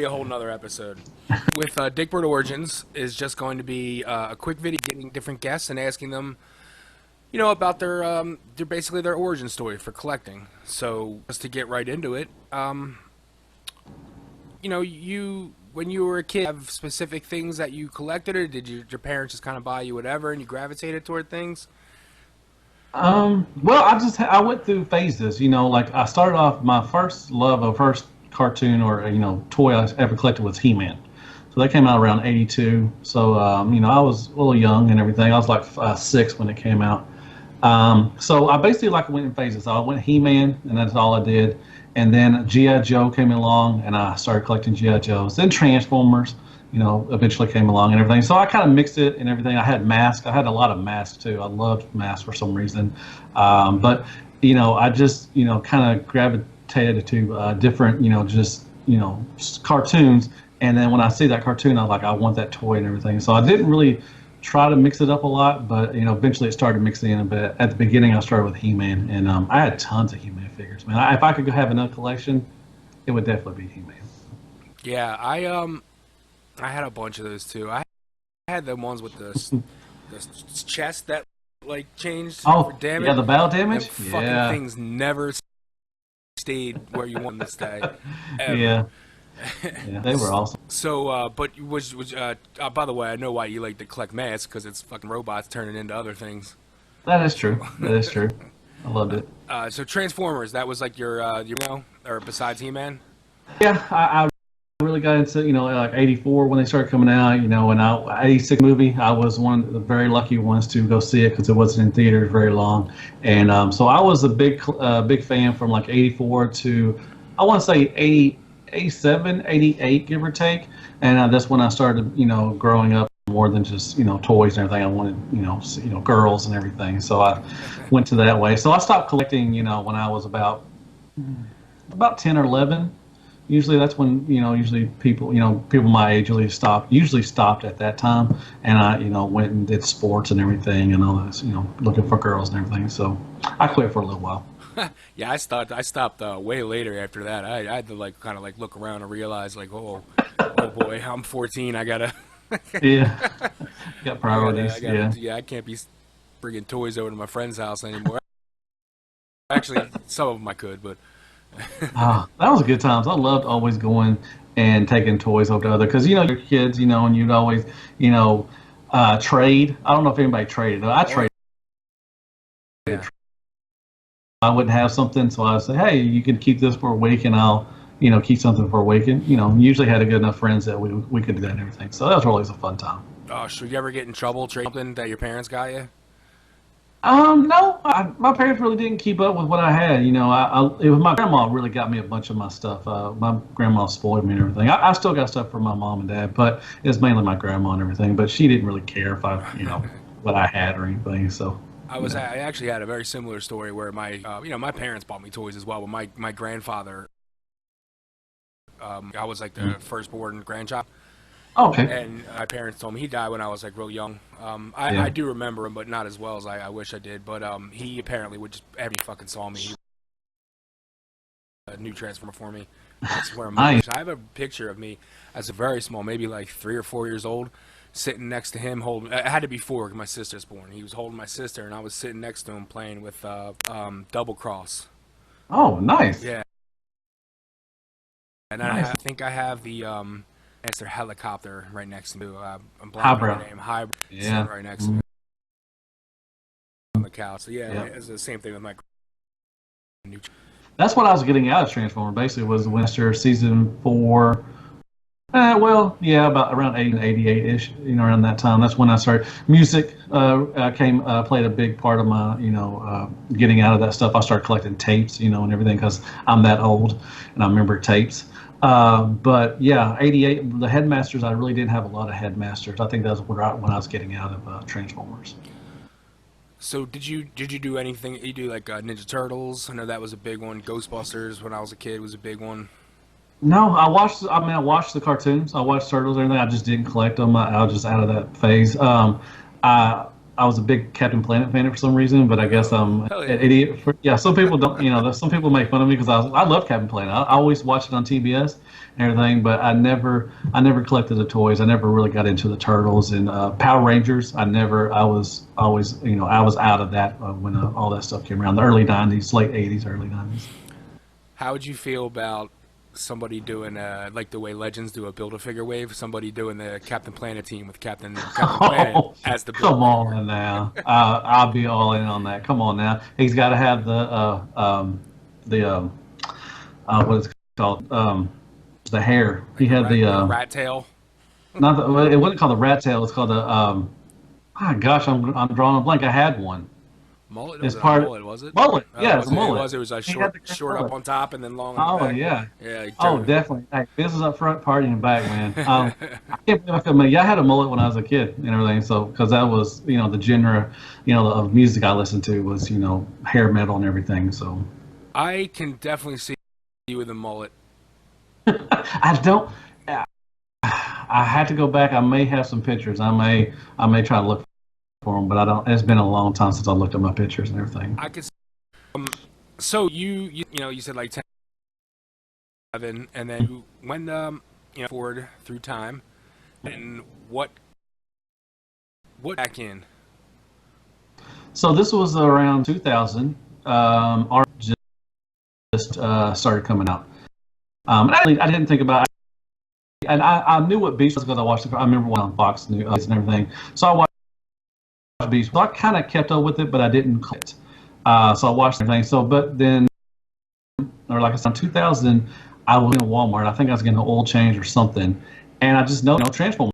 be a whole nother episode. With Dickbird Origins is just going to be a quick video getting different guests and asking them, about their basically their origin story for collecting. So just to get right into it, you when you were a kid have specific things that you collected, or did your parents just kind of buy you whatever and you gravitated toward things? Well, I went through phases. Like I started off my first love of first cartoon or toy I ever collected was He-Man. So that came out around '82. So I was a little young and everything. I was like 6 when it came out. So I basically went in phases. I went He-Man, and that's all I did. And then G.I. Joe came along, and I started collecting G.I. Joes. Then Transformers, eventually came along and everything. So I kind of mixed it and everything. I had masks. I had a lot of masks too. I loved masks for some reason. But I just kind of gravitated to different cartoons. And then when I see that cartoon, I want that toy and everything. So I didn't really try to mix it up a lot, but eventually it started mixing in a bit. At the beginning, I started with He-Man, and I had tons of He-Man figures. Man, if I could have another collection, it would definitely be He-Man. Yeah, I had a bunch of those too. I had the ones with the chest that changed for damage. Yeah, the battle damage. And fucking things never stayed where you want them to stay. Ever. Yeah. Yeah, they were awesome. So, but by the way, I know why you like to collect masks, because it's fucking robots turning into other things. That is true. That is true. I loved it. So Transformers, that was like your or besides He-Man? Yeah, I really got into '84 when they started coming out. And '86 movie, I was one of the very lucky ones to go see it because it wasn't in theaters very long. And so I was a big fan from '84 to I want to say '87, '88, give or take. And that's when I started, growing up more than just, toys and everything. I wanted, girls and everything. So I went to that way. So I stopped collecting, when I was about 10 or 11. Usually that's when, usually people my age usually stopped at that time. And I, went and did sports and everything and all this, looking for girls and everything. So I quit for a little while. Yeah, I stopped way later after that. I had to kind of look around and realize oh boy, I'm 14. I gotta yeah, got priorities. I can't be bringing toys over to my friend's house anymore. Actually, some of them I could, but that was good times. I loved always going and taking toys over to other because you're kids, and you'd always trade. I don't know if anybody traded. I traded. Yeah. I wouldn't have something, so I would say, hey, you can keep this for a week, and I'll, keep something for a week. And, usually had a good enough friends that we could do that and everything. So that was always a fun time. Oh, should you ever get in trouble trading something that your parents got you? No, my parents really didn't keep up with what I had. It was my grandma really got me a bunch of my stuff. My grandma spoiled me and everything. I still got stuff from my mom and dad, but it's mainly my grandma and everything. But she didn't really care if I, what I had or anything. So. I actually had a very similar story where my my parents bought me toys as well, but my grandfather, I was the firstborn grandchild. Oh, okay. And my parents told me he died when I was real young. I do remember him, but not as well as I wish I did. But he apparently would just every fucking saw me, he a new Transformer for me. That's where Nice. I have a picture of me as a very small, maybe 3 or 4 years old, sitting next to him holding. It had to be 4 because my sister's born. He was holding my sister, and I was sitting next to him playing with Double Cross. Oh, nice. Yeah. And Nice. I think I have the answer helicopter right next to me. I'm blanking Hybrid. on the name. Hybrid. Yeah. Right next to me on the couch. So yeah, it's the same thing with my new. That's what I was getting out of Transformer. Basically, was Winchester season 4. About around 88-ish. Around that time. That's when I started. Music played a big part of my getting out of that stuff. I started collecting tapes, and everything because I'm that old and I remember tapes. But yeah, '88. The Headmasters. I really didn't have a lot of Headmasters. I think that was when I was getting out of Transformers. So did you do anything? You do Ninja Turtles? I know that was a big one. Ghostbusters when I was a kid was a big one. No, I watched the cartoons. I watched Turtles and everything. I just didn't collect them. I was just out of that phase. I was a big Captain Planet fan for some reason, but I guess Oh, I'm hell an yeah. idiot. Yeah, some people don't. There's some people make fun of me because I love Captain Planet. I always watched it on TBS and everything, but I never collected the toys. I never really got into the Turtles and Power Rangers. I was always I was out of that when all that stuff came around, the early '90s, late '80s, early '90s. How would you feel about somebody doing like the way Legends do a Build-A-Figure wave? Somebody doing the Captain Planet team with Captain Planet Oh, as the come Build-A-Figure. on now. I'll be all in on that. Come on now. He's got to have the what is it called? The hair. He Like had the the rat tail. not the well, it wasn't called the rat tail. It's called the gosh, I'm drawing a blank. I had one. Mullet? It's Was it a part mullet? Was it? mullet. Oh, Yeah, it's a it mullet. was. It was a He had short, the great short up mullet. on top and then long on the Oh back. yeah. Yeah, like Oh, Joe. definitely. Hey, business up front, party in the back, man. I can't believe I could. Yeah, I had a mullet when I was a kid and everything. So, because that was, the genre, of music I listened to was, hair metal and everything. So, I can definitely see you with a mullet. I don't. I had to go back. I may have some pictures. I may try to look for them, but I don't. It's been a long time since I looked at my pictures and everything. I could. So you said like 10, 11, and then you went forward through time, and what back in? So this was around 2000. Art just started coming out. And I didn't think about. And I knew what Beast was because I watched it. I remember one on Fox News and everything. So I watched Beast. So I kind of kept up with it, but I didn't quit. So I watched everything. So, but then, or like I said, in 2000, I was in Walmart. I think I was getting an oil change or something, and I just know, Transformers,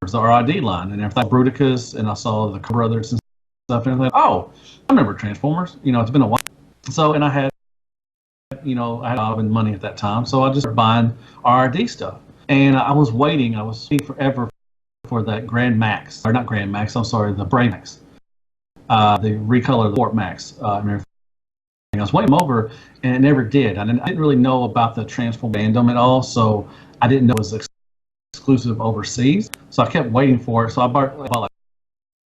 the RID line, and everything. Bruticus, and I saw the Brothers and stuff, and everything. Oh, I remember Transformers. It's been a while. So, and I had a lot of money at that time, so I just started buying RID stuff. And I was waiting forever for that Grand Max, or not Grand Max, I'm sorry, the Bray Max, the recolor, the Warp Max, and everything. I was waiting over, and it never did. I didn't really know about the Transform fandom at all, so I didn't know it was exclusive overseas. So I kept waiting for it. So I bought like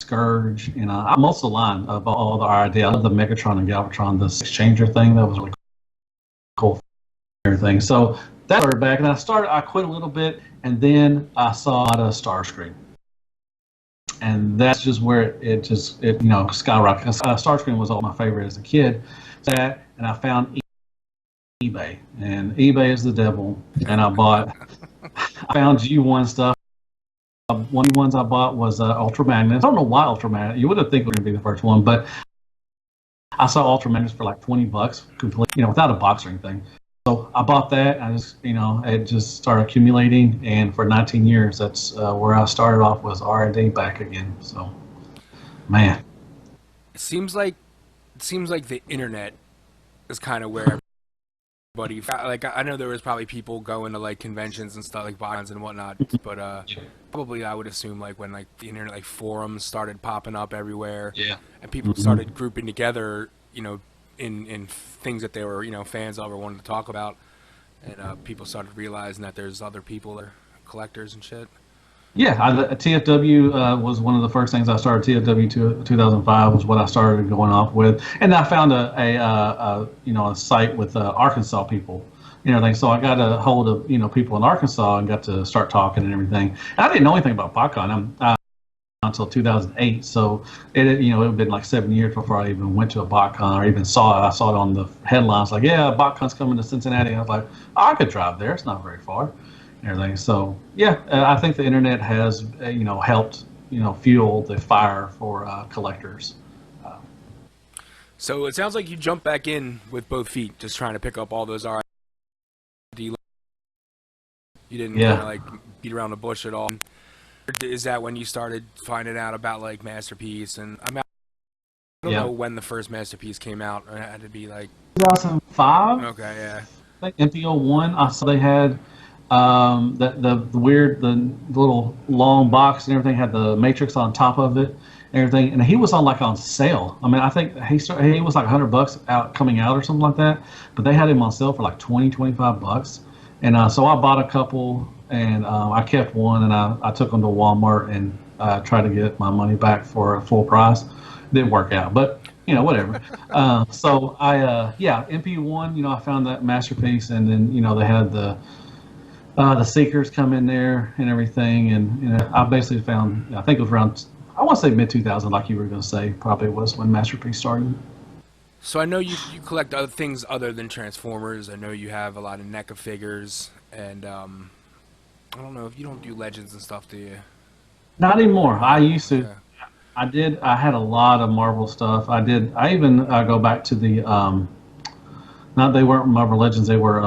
Scourge, and most of the line of all the RID. I love the Megatron and Galvatron, the Exchanger thing. That was really cool. Everything. So that started back, and I quit a little bit, and then I saw a Starscream, and that's just where it skyrocketed. Starscream was all my favorite as a kid. That, and I found eBay, and eBay is the devil. And I found G1 stuff. One of the ones I bought was Ultra Magnus. I don't know why Ultra Magnus. You would have think it would be the first one, but I saw Ultra Magnus for like $20, complete, without a box or anything. So I bought that. I just, it just started accumulating, and for 19 years, that's where I started off, was R&D back again. So, man. It seems like the internet is kind of where everybody like. I know there was probably people going to like conventions and stuff like bonds and whatnot, but probably I would assume like when like the internet like forums started popping up everywhere, Yeah. and people started grouping together, in things that they were fans of or wanted to talk about, and people started realizing that there's other people that are collectors and shit. Yeah, TFW was one of the first things I started. TFW 2005 was what I started going off with, and I found a site with Arkansas people, everything. So I got a hold of people in Arkansas and got to start talking and everything. And I didn't know anything about BotCon until 2008. So it had been like 7 years before I even went to a BotCon or even saw it. I saw it on the headlines like, yeah, BotCon's coming to Cincinnati. I was like, oh, I could drive there. It's not very far. Everything. So yeah, I think the internet has helped fuel the fire for collectors. So it sounds like you jumped back in with both feet, just trying to pick up all those RID. You didn't kind of Yeah, like beat around the bush at all. Is that when you started finding out about like Masterpiece? And I don't yeah. know when the first Masterpiece came out. It had to be like 2005, okay, yeah. I think MPO1. I saw they had the weird, the little long box and everything had the Matrix on top of it and everything, and he was on sale. I mean, I think he was like $100 out coming out or something like that, but they had him on sale for like 25 bucks, and so I bought a couple, and I kept one, and I took them to Walmart and try to get my money back for a full price. Didn't work out, but whatever. So yeah, MP1. I found that masterpiece, and then they had the Seekers come in there and everything, and I basically found. I think it was around. I want to say mid 2000, like you were going to say. Probably was when Masterpiece started. So I know you collect other things other than Transformers. I know you have a lot of NECA figures, and I don't know if you don't do Legends and stuff, do you? Not anymore. I used to. Yeah. I did. I had a lot of Marvel stuff. I did. I even go back to the. Not they weren't Marvel Legends. They were.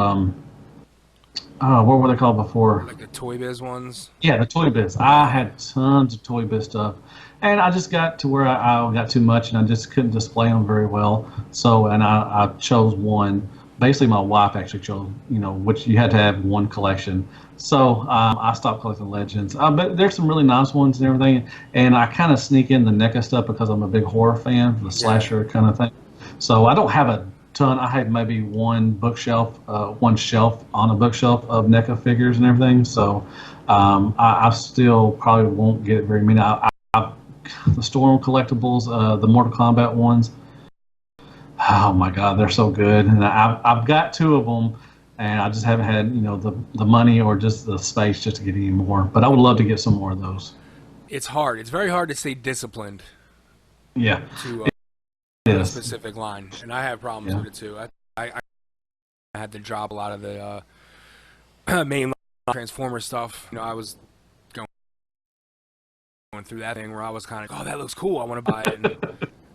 What were they called before? Like the Toy Biz ones. Yeah, the Toy Biz. I had tons of Toy Biz stuff, and I just got to where I got too much, and I just couldn't display them very well. So, and I chose one. Basically, my wife actually chose, which you had to have one collection. So I stopped collecting Legends. But there's some really nice ones and everything, and I kind of sneak in the NECA stuff because I'm a big horror fan, the slasher kind of thing. So I don't have a ton. I have maybe one shelf on a bookshelf of NECA figures and everything. So I still probably won't get very many. The Storm collectibles, the Mortal Kombat ones. Oh my God, they're so good, and I've got two of them, and I just haven't had the money or just the space just to get any more. But I would love to get some more of those. It's hard. It's very hard to stay disciplined Yeah, to it a is. specific line, and I have problems Yeah. with it too. I had to drop a lot of the main Transformer stuff. I was going through that thing where I was kind of, oh, that looks cool. I want to buy it.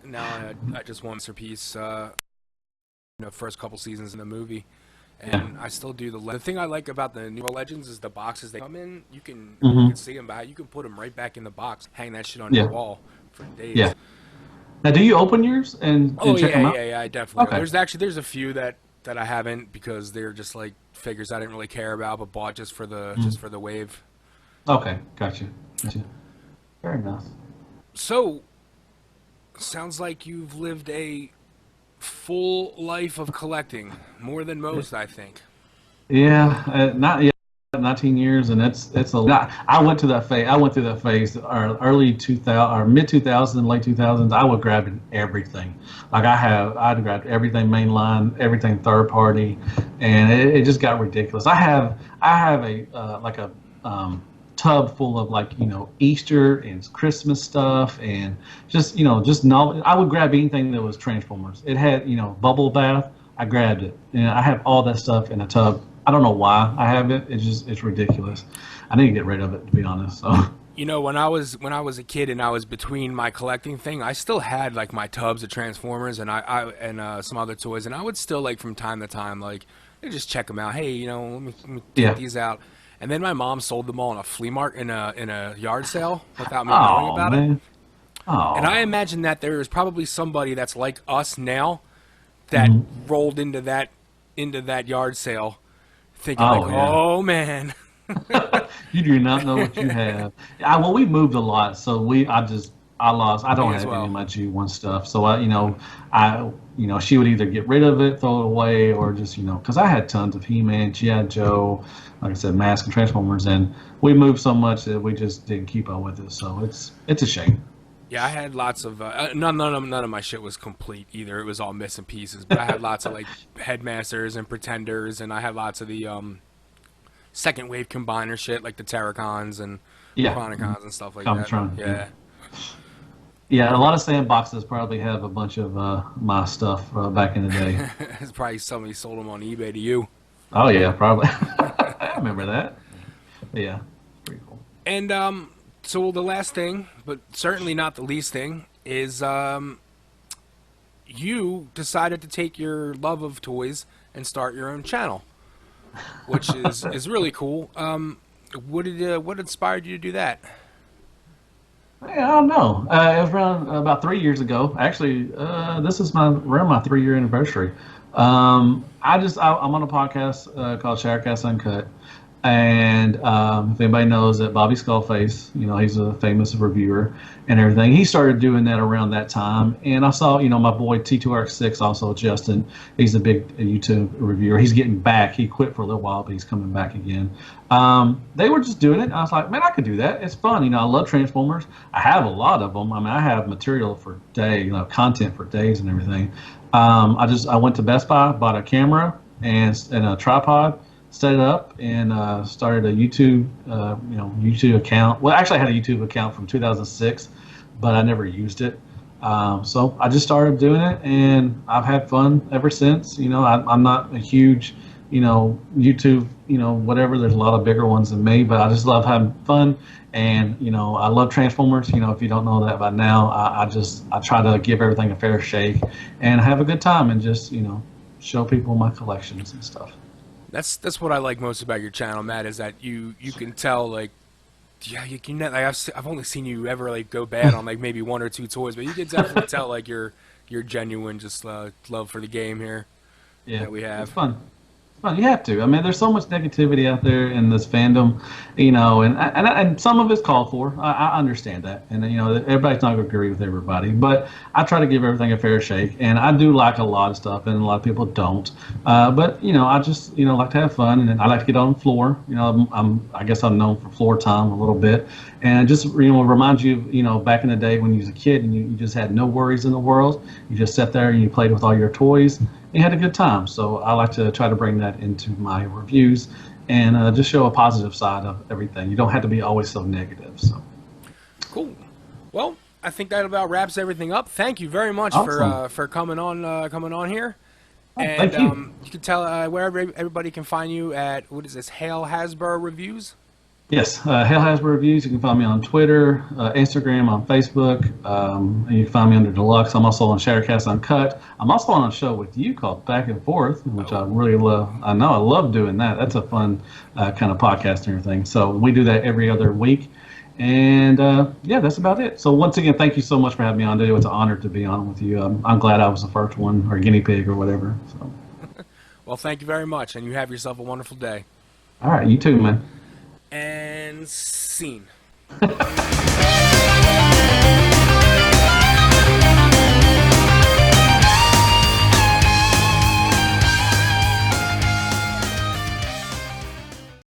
And now I just want Masterpiece. First couple seasons in the movie, and I still do the thing I like about the new Legends is the boxes they come in. You can see them back. You can put them right back in the box, hang that shit on Yeah. your wall for days. Yeah. Now, do you open yours and Oh check yeah, them out? yeah, yeah. I definitely. Okay. There's a few that I haven't because they're just like figures I didn't really care about, but bought just for the wave. Okay, gotcha. Very nice. So, sounds like you've lived a full life of collecting, more than most, I think. Yeah, not yet. 19 years, and it's a lot. I went to that phase. I went through that phase, early 2000 or mid 2000, late 2000s. I would grab everything. Like I'd grab everything mainline, everything third party, and it just got ridiculous. I have a like a tub full of Easter and Christmas stuff, and just novel. I would grab anything that was Transformers. It had Bubble Bath. I grabbed it, and I have all that stuff in a tub. I don't know why I have it. It's ridiculous. I need to get rid of it, to be honest. So When I was a kid and I was between my collecting thing, I still had like my tubs of Transformers and some other toys, and I would still like from time to time just check them out. Hey, let me yeah. take these out. And then my mom sold them all in a flea market in a yard sale without me knowing Oh about it. man. And I Oh. imagine that there is probably somebody that's like us now that rolled into that yard sale thinking Oh like, yeah. oh man. You do not know what you have. Well, we moved a lot, so I lost. I don't Me as have well. any of my G1 stuff. So she would either get rid of it, throw it away, or just because I had tons of He-Man, G.I. Joe, like I said, Mask and Transformers, and we moved so much that we just didn't keep up with it. So it's a shame. Yeah, I had lots of none of my shit was complete either. It was all missing pieces. But I had lots of like headmasters and pretenders, and I had lots of the second wave combiner shit like the Terracons and Yeah. Chronicons and stuff like Combitron, that. Yeah. Yeah, a lot of sandboxes probably have a bunch of my stuff back in the day. It's probably somebody sold them on eBay to you. Oh yeah, probably. I remember that. Yeah, pretty cool. And so the last thing, but certainly not the least thing, is you decided to take your love of toys and start your own channel, which is really cool. What inspired you to do that? Yeah, I don't know. It was around about 3 years ago. Actually, this is around my 3 year anniversary. I'm on a podcast called Showercast Uncut, And if anybody knows that Bobby Skullface, he's a famous reviewer and everything. He started doing that around that time. And I saw, my boy T2RX6, also Justin, he's a big YouTube reviewer. He's getting back. He quit for a little while, but he's coming back again. They were just doing it. I was like, man, I could do that. It's fun. I love Transformers. I have a lot of them. I mean, I have material for days, content for days and everything. I went to Best Buy, bought a camera and a tripod, set it up, and started a YouTube account. Well, actually, I had a YouTube account from 2006, but I never used it. So I just started doing it, and I've had fun ever since. I'm not a huge, YouTube, whatever. There's a lot of bigger ones than me, but I just love having fun. And I love Transformers. If you don't know that by now, I try to give everything a fair shake and have a good time, and just show people my collections and stuff. That's what I like most about your channel, Matt, is that you can tell, like, yeah, you can. Like, I've only seen you ever like go bad on like maybe one or two toys, but you can definitely tell like your genuine just love for the game here Yeah, that we it's have. fun. Well, you have to. I mean, there's so much negativity out there in this fandom, and some of it's called for. I understand that, and everybody's not going to agree with everybody, but I try to give everything a fair shake, and I do like a lot of stuff, and a lot of people don't. But I just like to have fun, and I like to get on the floor. I guess I'm known for floor time a little bit, and just remind you, back in the day when you was a kid and you just had no worries in the world. You just sat there and you played with all your toys. You had a good time. So I like to try to bring that into my reviews and just show a positive side of everything. You don't have to be always so negative. So Cool. Well, I think that about wraps everything up. Thank you very much awesome. for coming on here. Oh, And thank you. you can tell wherever everybody can find you at, what is this, Hale Hasbro Reviews? Yes, Hale Hasbro Reviews. You can find me on Twitter, Instagram, on Facebook. And you can find me under Deluxe. I'm also on Shattercast Uncut. I'm also on a show with you called Back and Forth, which I really love. I know I love doing that. That's a fun kind of podcast and everything. So we do that every other week. And yeah, that's about it. So once again, thank you so much for having me on today. It was an honor to be on with you. I'm glad I was the first one, or guinea pig, or whatever. So, Well, thank you very much, and you have yourself a wonderful day. all right, you too, man. And scene.